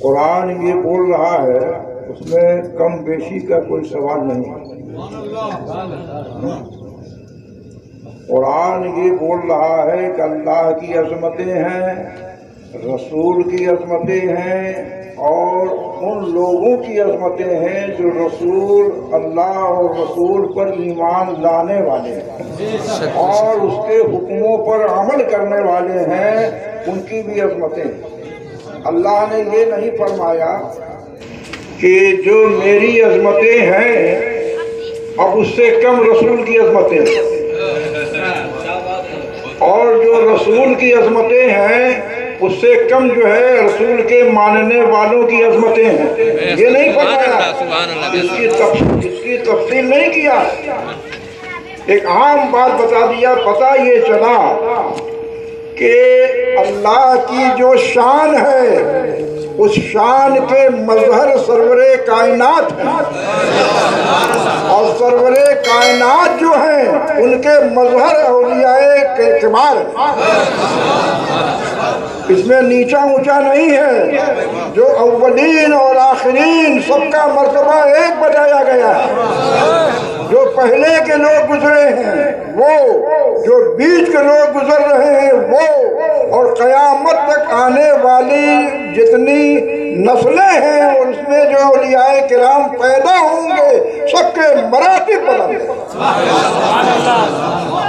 قرآن یہ بول رہا ہے اس میں کم بیشی کا کوئی سوال نہیں. قرآن یہ بول رہا ہے کہ اللہ کی عظمتیں ہیں، رسول کی عظمتیں ہیں، اور ان لوگوں کی عظمتیں ہیں جو رسول اللہ اور رسول پر ایمان لانے والے ہیں اور اس کے حکموں پر عمل کرنے والے ہیں، ان کی بھی عظمتیں ہیں. اللہ نے یہ نہیں فرمایا کہ جو میری عظمتیں ہیں اب اس سے کم رسول کی عظمتیں ہیں، اور جو رسول کی عظمتیں ہیں اس سے کم جو ہے رسول کے ماننے والوں کی عظمتیں ہیں. یہ نہیں فرمایا، اس کی تفصیل نہیں کیا. ایک عام بات بتا دیا. پتہ یہ چلا کہ اللہ کی جو شان ہے اس شان کے مظہر سرور کائنات ہیں، اور سرور کائنات جو ہیں ان کے مظہر اولیاء کبار ہیں. اس میں نیچا اونچا نہیں ہے. جو اولین اور آخرین سب کا مرتبہ ایک بتایا گیا ہے. جو پہلے کے لوگ گزرے ہیں وہ، جو بیچ کے لوگ گزر رہے ہیں وہ، اور قیامت تک آنے والی جتنی نسلیں ہیں اور اس میں جو اولیاء کرام پیدا ہوں گے سب کے مراتب بلند.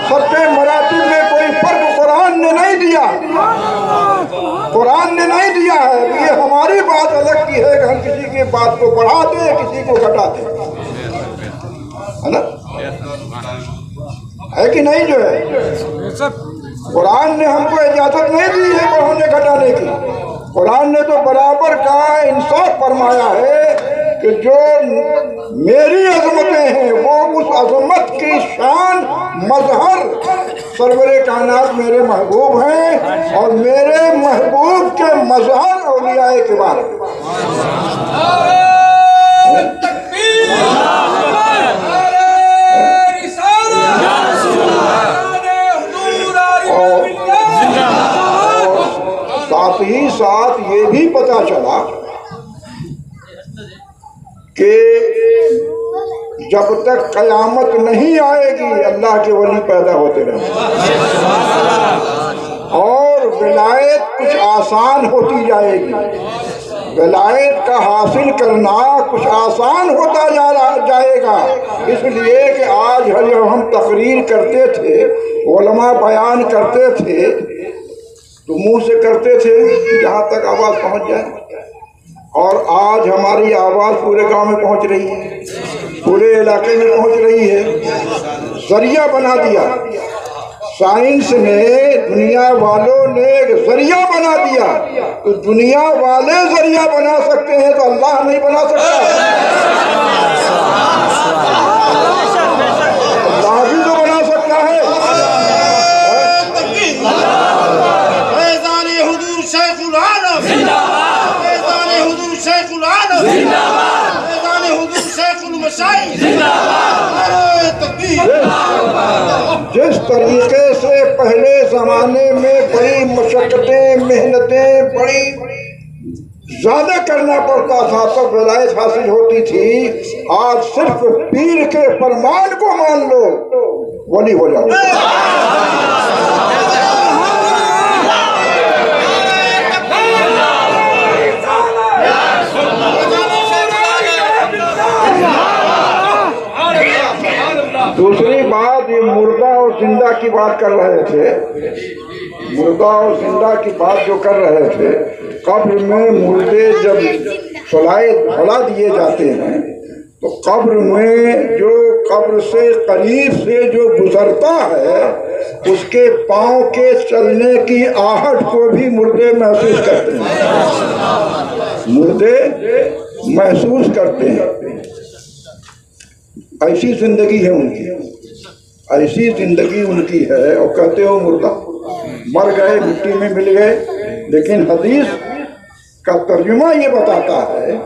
سب کے مراتب میں کوئی فرق قرآن نے نہیں دیا. قرآن نے نہیں دیا ہے. یہ ہماری بات الگ کی ہے کہ ہم کسی کی بات کو بڑھا دیں کسی کو گھٹا دیں، ہے نا؟ ہے کہ نہیں؟ جو ہے قرآن نے ہم کو اجازت نہیں دی ہے بڑھانے گھٹانے کی. قرآن نے تو برابر کا انصاف فرمایا ہے کہ جو میری عظمتیں ہیں وہ اس عظمت کی شان مظہر سرور کائنات میرے محبوب ہیں، اور میرے محبوب کے مظہر اولیاء کبار. ساتھ ہی ساتھ یہ بھی پتا چلا کہ جب تک قیامت نہیں آئے گی اللہ کے ولی پیدا ہوتے رہیں، اور ولایت کچھ آسان ہوتی جائے گی. ولایت کا حاصل کرنا کچھ آسان ہوتا جائے گا. اس لیے کہ آج ہم تقریر کرتے تھے، علماء بیان کرتے تھے تو منہ سے کرتے تھے جہاں تک آواز پہنچ جائے، اور آج ہماری آواز پورے گاؤں میں پہنچ رہی ہے، پورے علاقے میں پہنچ رہی ہے. ذریعہ بنا دیا سائنس نے، دنیا والوں نے ایک ذریعہ بنا دیا. تو دنیا والے ذریعہ بنا سکتے ہیں تو اللہ نہیں بنا سکتا؟ اللہ بھی تو بنا سکتا ہے. جس طریقے سے پہلے زمانے میں بڑی مشقتیں، محنتیں بڑی زیادہ کرنا پڑتا تھا تب ولایت حاصل ہوتی تھی، آج صرف پیر کے فرمان کو مان لو ولی ہو جاؤ. دوسری بات، یہ مردہ اور زندہ کی بات کر رہے تھے. مردہ اور زندہ کی بات جو کر رہے تھے، قبر میں مردے جب سلا دیے جاتے ہیں تو قبر میں جو قبر سے قریب سے جو گزرتا ہے اس کے پاؤں کے چلنے کی آہٹ کو بھی مردے محسوس کرتے ہیں. مردے محسوس کرتے ہیں. ایسی زندگی ہے ان کی، ایسی زندگی ان کی ہے. اور کہتے ہو مردہ مر گئے، مٹی میں مل گئے. لیکن حدیث کا ترجمہ یہ بتاتا ہے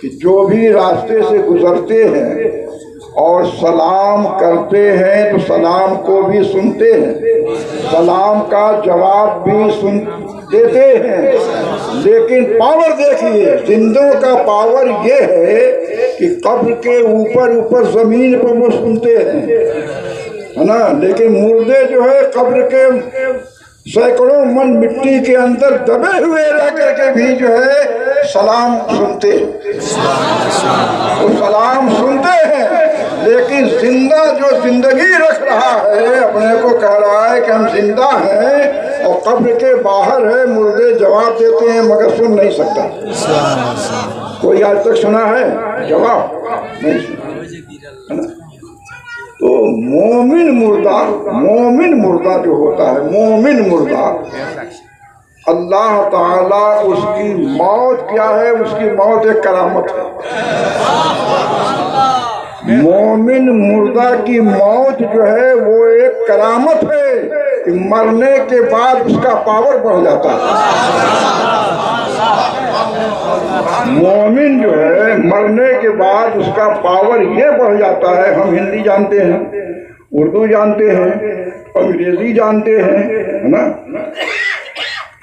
کہ جو بھی راستے سے گزرتے ہیں اور سلام کرتے ہیں تو سلام کو بھی سنتے ہیں، سلام کا جواب بھی دیتے ہیں. لیکن پاور دیکھیے، زندوں کا پاور یہ ہے کہ قبر کے اوپر زمین پر وہ سنتے ہیں، ہے نا، لیکن مردے جو ہے قبر کے سینکڑوں من مٹی کے اندر دبے ہوئے رہ کر کے بھی جو ہے سلام سنتے ہیں، وہ سلام سنتے ہیں۔ لیکن زندہ جو زندگی رکھ رہا ہے، اپنے کو کہہ رہا ہے کہ ہم زندہ ہیں، اور قبر کے باہر ہے، مردے جواب دیتے ہیں مگر سن نہیں سکتا۔ کوئی آج تک سنا ہے جواب؟ نہیں سنا۔ تو مومن مردہ جو ہوتا ہے، مومن مردہ، اللہ تعالیٰ اس کی موت کیا ہے؟ اس کی موت ایک کرامت ہے۔ مومن مردہ کی موت جو ہے وہ ایک کرامت ہے کہ مرنے کے بعد اس کا پاور بڑھ جاتا ہے۔ مومن جو ہے مرنے کے بعد اس کا پاور یہ بڑھ جاتا ہے۔ ہم ہندی جانتے ہیں، اردو جانتے ہیں، انگریزی جانتے ہیں، ہے نا۔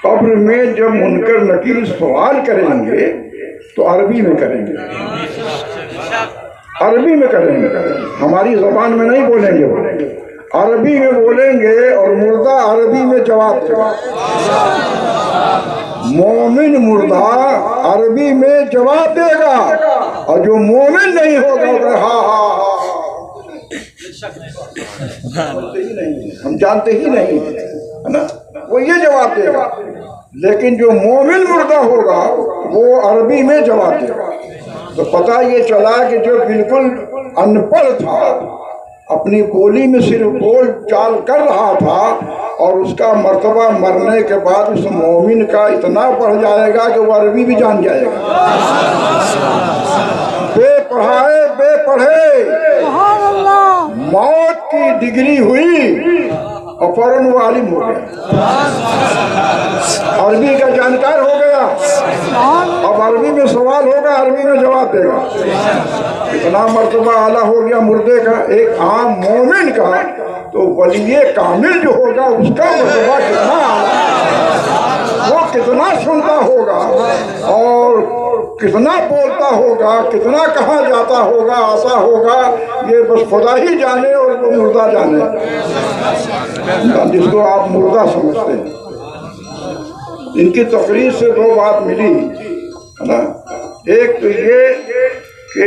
قبر میں جب منکر نکیر سوال کریں گے تو عربی میں کریں گے، عربی میں کریں گے، ہماری زبان میں نہیں بولیں گے، عربی میں بولیں گے، اور مردہ عربی میں جواب دے گا۔ مومن مردہ عربی میں جواب دے گا، اور جو مومن نہیں ہوگا وہ ہم جانتے ہی نہیں، ہے نا، وہ یہ جواب دے گا۔ لیکن جو مومن مردہ ہوگا وہ عربی میں جواب دے گا۔ تو پتہ یہ چلا کہ جو بالکل ان پڑھ تھا، اپنی بولی میں صرف بول چال کر رہا تھا، اور اس کا مرتبہ مرنے کے بعد اس مومن کا اتنا بڑھ جائے گا کہ وہ عربی بھی جان جائے گا۔ بے پڑھائے بے پڑھے موت کی ڈگری ہوئی اور فوراً وہ عالم ہو گیا، عربی کا جانکار ہو گیا۔ اب عربی میں سوال ہوگا، عربی میں جواب دے گا۔ اتنا مرتبہ اعلیٰ ہو گیا مردے کا، ایک عام مومن کا۔ تو ولی کامل جو ہوگا اس کا مرتبہ کتنا اعلیٰ، وہ کتنا سنتا ہوگا اور کتنا بولتا ہوگا، کتنا کہاں جاتا ہوگا، آتا ہوگا، یہ بس خدا ہی جانے اور وہ مردہ جانے، جس کو آپ مردہ سمجھتے ہیں۔ ان کی تقریر سے دو بات ملی، ہے نا۔ ایک تو یہ کہ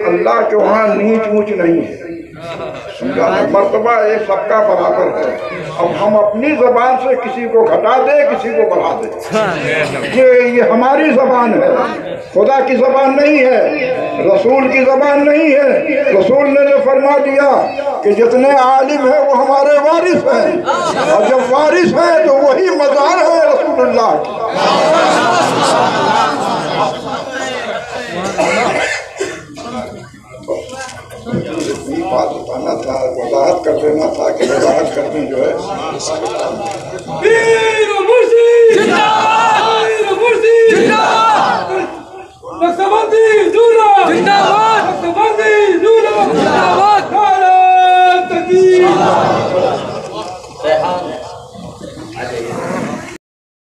اللہ کے وہاں نیچ اونچ نہیں ہے، مرتبہ ایک سب کا برابر ہے۔ اب ہم اپنی زبان سے کسی کو گھٹا دے، کسی کو بڑھا دے، یہ ہماری زبان ہے، خدا کی زبان نہیں ہے، رسول کی زبان نہیں ہے۔ رسول نے جو فرما دیا کہ جتنے عالم ہیں وہ ہمارے وارث ہیں، اور جب وارث ہیں تو وہی مزار ہے رسول اللہ کی۔ بات بتانا تھا، وضاحت کر دینا تھا کہ وضاحت کرنے جو ہے پیر مرشد زندہ باد، پیر مرشد زندہ باد۔